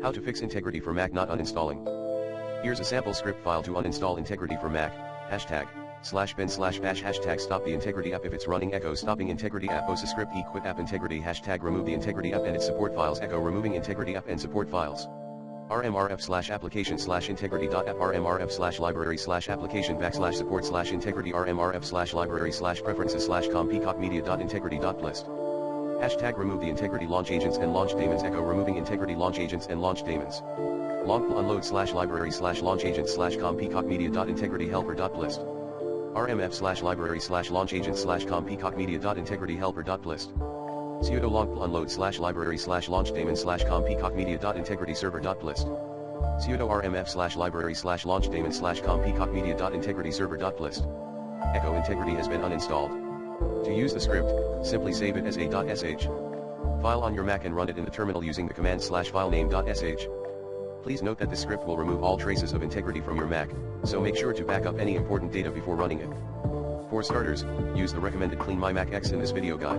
How to fix Integrity for Mac not uninstalling. Here's a sample script file to uninstall Integrity for Mac. #bin/bash #stop the Integrity app if it's running. Echo stopping Integrity app. Osascript equip app Integrity # remove the Integrity app and its support files. Echo removing Integrity app and support files. rmrf/application/integrity.app rmrf/library/application \support/integrity rmrf/library/preferences/com.peacockmedia.Integrity.plist. #remove the Integrity LaunchAgents and LaunchDaemons. Echo removing Integrity LaunchAgents and LaunchDaemons. unload/library/launchagents/com.peacockmedia.IntegrityHelper.plist. rmf/library/launchagents/com.peacockmedia.IntegrityHelper.plist. sudo unload/library/launchdaemons/com.peacockmedia.IntegrityServer.plist. sudo rmf/library/launchdaemons/com.peacockmedia.IntegrityServer.plist. Echo Integrity has been uninstalled. To use the script, simply save it as a.sh file on your Mac and run it in the terminal using the command /filename.sh. Please note that this script will remove all traces of Integrity from your Mac, so make sure to back up any important data before running it. For starters, use the recommended Clean My Mac X in this video guide.